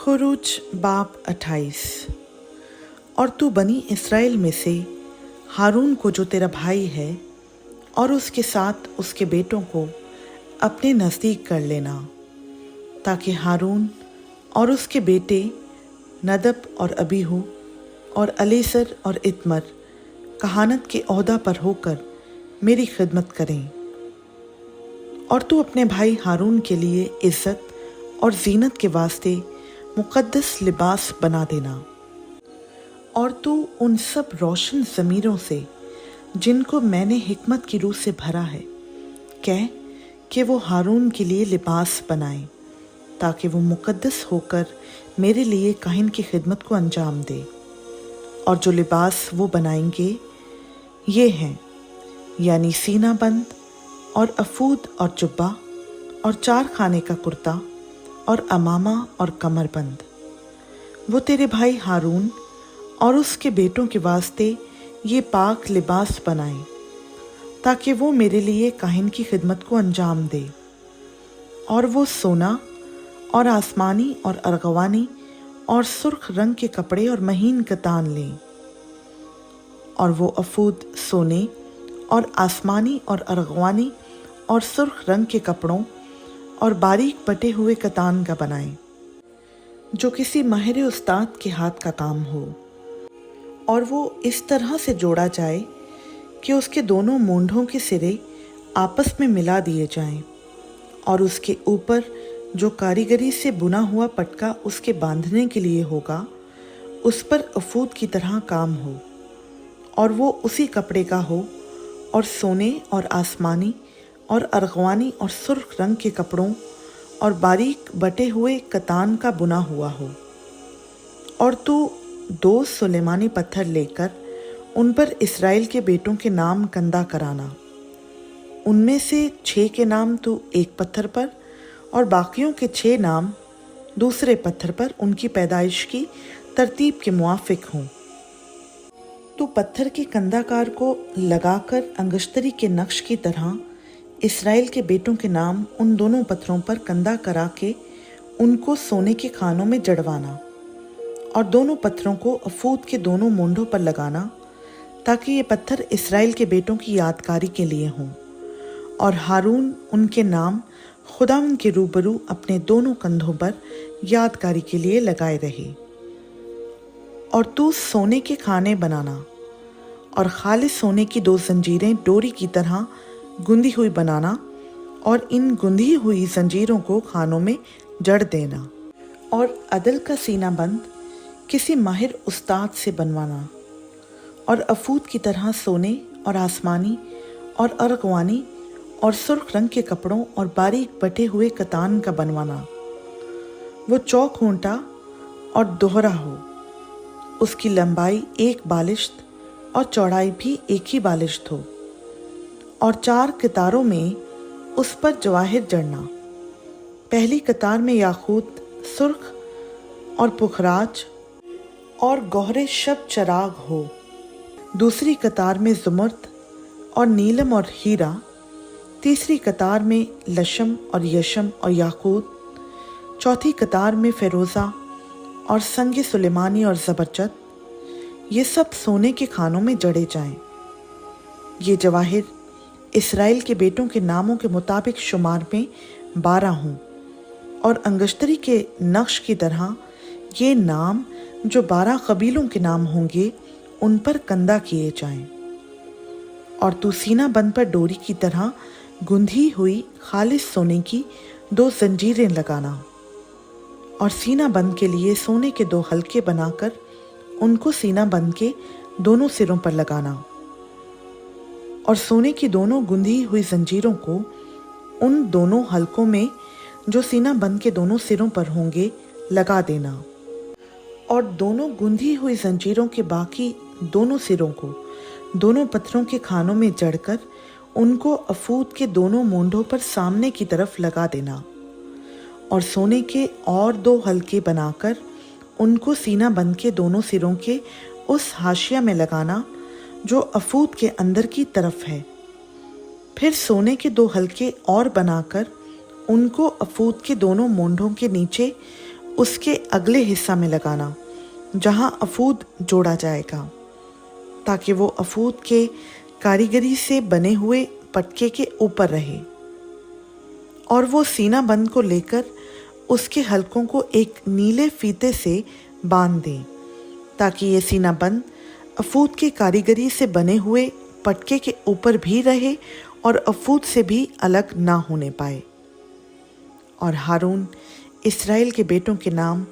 खुरूज बाब 28। और तू बनी इस्राएल में से हारून को जो तेरा भाई है और उसके साथ उसके बेटों को अपने नज़दीक कर लेना, ताकि हारून और उसके बेटे नदब और अबीहू और अलीसर और इत्मर कहानत के ओहदा पर होकर मेरी खिदमत करें। और तू अपने भाई हारून के लिए इज़्ज़त और ज़ीनत के वास्ते मुक़द्दस लिबास बना देना। और तू उन सब रोशन ज़मीरों से जिनको मैंने हिकमत की रूह से भरा है कह कि वो हारून के लिए लिबास बनाएं, ताकि वो मुक़द्दस होकर मेरे लिए काहिन की खिदमत को अंजाम दे। और जो लिबास वो बनाएंगे ये हैं, यानी सीना बंद और अफूद और जुब्बा और 4 खाने का कुर्ता और अमामा और कमरबंद। वो तेरे भाई हारून और उसके बेटों के वास्ते ये पाक लिबास बनाएं, ताकि वो मेरे लिए काहिन की खिदमत को अंजाम दे। और वो सोना और आसमानी और अर्गवानी और सुर्ख रंग के कपड़े और महीन कतान लें। और वो अफूद सोने और आसमानी और अर्गवानी और सुर्ख रंग के कपड़ों और बारीक बटे हुए कतान का बनाएं, जो किसी माहिर उस्ताद के हाथ का काम हो। और वो इस तरह से जोड़ा जाए कि उसके दोनों मूंढों के सिरे आपस में मिला दिए जाएं, और उसके ऊपर जो कारीगरी से बुना हुआ पटका उसके बांधने के लिए होगा उस पर अफूद की तरह काम हो, और वो उसी कपड़े का हो और सोने और आसमानी और अर्गवानी और सुर्ख रंग के कपड़ों और बारीक बटे हुए कतान का बुना हुआ हो। और तू 2 सुलेमानी पत्थर लेकर उन पर इस्राएल के बेटों के नाम कंदा कराना। उनमें से 6 के नाम तू एक पत्थर पर और बाकियों के 6 नाम दूसरे पत्थर पर उनकी पैदाइश की तरतीब के मुआफिक हों। तू पत्थर के कंदाकार को लगाकर अंगश्तरी के नक्श की तरह इस्राएल के बेटों के नाम उन दोनों पत्थरों पर कंदा करा के उनको सोने के खानों में जड़वाना, और दोनों पत्थरों को अफूद के दोनों मूंढों पर लगाना, ताकि ये पत्थर इस्राएल के बेटों की यादगारी के लिए हों। और हारून उनके नाम खुदा उनके रूबरू अपने दोनों कंधों पर यादगारी के लिए लगाए रहे। और तू सोने के खाने बनाना और खालिस सोने की 2 जंजीरें डोरी की तरह गुंदी हुई बनाना, और इन गुंदी हुई जंजीरों को खानों में जड़ देना। और अदल का सीना बंद किसी माहिर उस्ताद से बनवाना, और अफूद की तरह सोने और आसमानी और अर्गवानी और सुर्ख रंग के कपड़ों और बारीक बटे हुए कतान का बनवाना। वो चौखूंटा और दोहरा हो, उसकी लंबाई 1 बालिश्त और चौड़ाई भी 1 ही बालिश्त हो, और 4 कतारों में उस पर जवाहिर जड़ना। पहली कतार में याकूत, सुर्ख और पुखराज और गौहरे शब चराग हो। दूसरी कतार में जुमर्द और नीलम और हीरा। तीसरी कतार में लशम और यशम और याकूत। चौथी कतार में फ़िरोज़ा और संग सुलेमानी और ज़बरजद। ये सब सोने के खानों में जड़े जाएं। ये जवाहिर इस्राएल के बेटों के नामों के मुताबिक शुमार में 12 हों, और अंगश्तरी के नक्श की तरह ये नाम जो 12 कबीलों के नाम होंगे उन पर कंदा किए जाएं। और तू सीना बंद पर डोरी की तरह गुंधी हुई खालिस सोने की 2 जंजीरें लगाना, और सीना बंद के लिए सोने के 2 हल्के बनाकर उनको सीना बंद के दोनों सिरों पर लगाना, और सोने की दोनों गुंधी हुई जंजीरों को उन दोनों हलकों में जो सीना बंद के दोनों सिरों पर होंगे लगा देना। और दोनों गुंधी हुई जंजीरों के बाकी दोनों सिरों को दोनों पत्थरों के खानों में जड़कर उनको अफूद के दोनों मूंढों पर सामने की तरफ लगा देना, और सोने के और 2 हलके बनाकर उनको सीना बंद के दोनों सिरों के उस हाशिया में लगाना जो अफूद के अंदर की तरफ है। फिर सोने के 2 हलके और बनाकर उनको अफूद के दोनों मूंढों के नीचे उसके अगले हिस्सा में लगाना जहां अफूद जोड़ा जाएगा, ताकि वो अफूद के कारीगरी से बने हुए पटके के ऊपर रहे। और वो सीना बंद को लेकर उसके हलकों को एक नीले फीते से बांध दें, ताकि ये सीना बंद अफूद के कारीगरी से बने हुए पटके के ऊपर भी रहे और अफूद से भी अलग ना होने पाए। और हारून इस्राएल के बेटों के नाम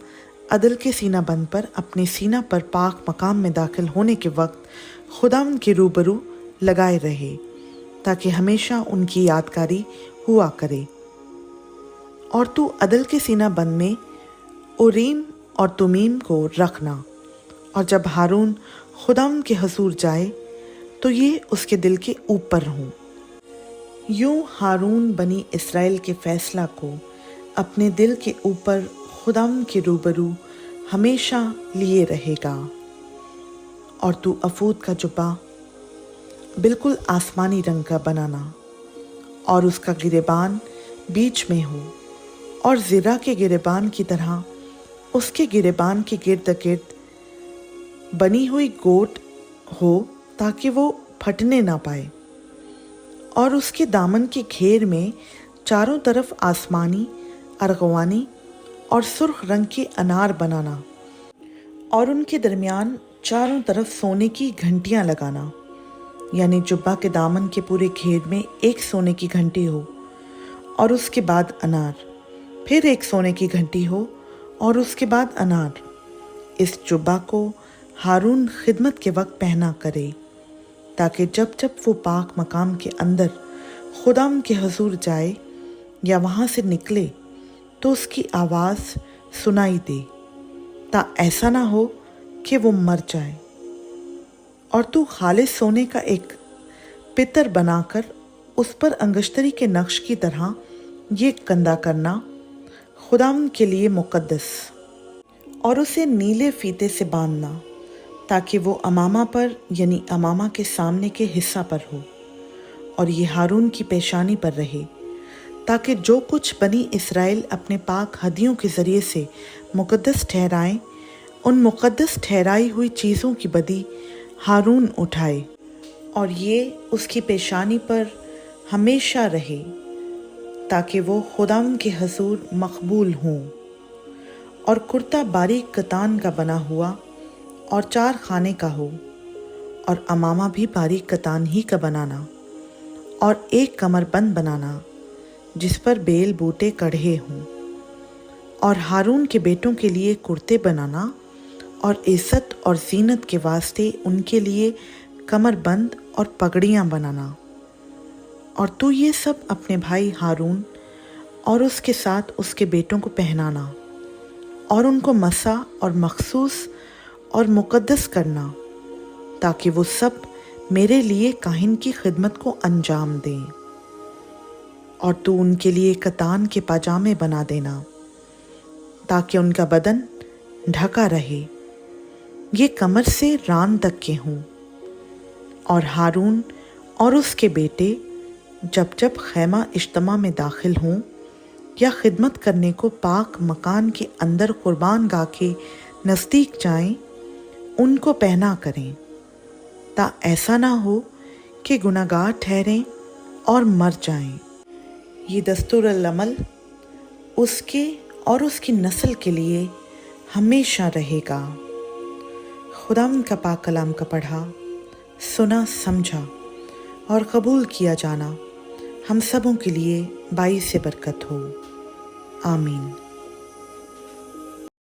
अदल के सीना बंद पर अपने सीना पर पाक मकाम में दाखिल होने के वक्त खुदावंद के रूबरू लगाए रहे, ताकि हमेशा उनकी यादगारी हुआ करे। और तू अदल के सीना बंद में उरीम और तुमीम को रखना, और जब हारून खुदावंद के हजूर जाए तो ये उसके दिल के ऊपर हों। यूं हारून बनी इस्राएल के फैसला को अपने दिल के ऊपर खुदावंद के रूबरू हमेशा लिए रहेगा। और तू अफूद का जुब्बा बिल्कुल आसमानी रंग का बनाना, और उसका गिरेबान बीच में हो, और ज़िरा के गिरेबान की तरह उसके गिरेबान के गिर्द गिर्द बनी हुई गोट हो, ताकि वो फटने ना पाए। और उसके दामन के घेर में चारों तरफ आसमानी, अर्गवानी और सुर्ख रंग के अनार बनाना, और उनके दरमियान चारों तरफ सोने की घंटियां लगाना, यानी जुब्बा के दामन के पूरे घेर में एक सोने की घंटी हो और उसके बाद अनार, फिर एक सोने की घंटी हो और उसके बाद अनार। इस जुब्बा को हारून खिदमत के वक्त पहना करे, ताकि जब जब वो पाक मकाम के अंदर खुदावंद के हजूर जाए या वहाँ से निकले तो उसकी आवाज़ सुनाई दे, ता ऐसा ना हो कि वो मर जाए। और तू खालिस सोने का एक पितर बनाकर उस पर अंगश्तरी के नक्श की तरह ये कंधा करना, खुदावंद के लिए मुकद्दस, और उसे नीले फीते से बांधना, ताकि वो अमामा पर यानी अमामा के सामने के हिस्सा पर हो, और ये हारून की पेशानी पर रहे, ताकि जो कुछ बनी इस्राएल अपने पाक हदियों के ज़रिए से मुकद्दस ठहराएं, उन मुकद्दस ठहराई हुई चीज़ों की बदी हारून उठाए, और ये उसकी पेशानी पर हमेशा रहे, ताकि वो खुदावंद के हजूर मकबूल हों। और कुर्ता बारीक कतान का बना हुआ और 4 खाने का हो, और अमामा भी बारीक कतान ही का बनाना, और एक कमरबंद बनाना जिस पर बेल बूटे कढ़े हों। और हारून के बेटों के लिए कुर्ते बनाना, और इज्जत और जीनत के वास्ते उनके लिए कमरबंद और पगड़ियाँ बनाना। और तू ये सब अपने भाई हारून और उसके साथ उसके बेटों को पहनाना, और उनको मसा और मखसूस और मुकद्दस करना, ताकि वो सब मेरे लिए काहिन की खिदमत को अंजाम दें। और तू उनके लिए कतान के पाजामे बना देना, ताकि उनका बदन ढका रहे, ये कमर से रान तक के हों। और हारून और उसके बेटे जब जब खैमा इज्तिमा में दाखिल हों या खिदमत करने को पाक मकान के अंदर कुर्बान गाह के नज़दीक जाएं, उनको पहना करें, ता ऐसा ना हो कि गुनाहगार ठहरें और मर जाएं। ये दस्तूरुल अमल उसके और उसकी नस्ल के लिए हमेशा रहेगा। खुदावंद का पाक कलाम का पढ़ा, सुना, समझा और कबूल किया जाना हम सबों के लिए बाइस बरकत हो। आमीन।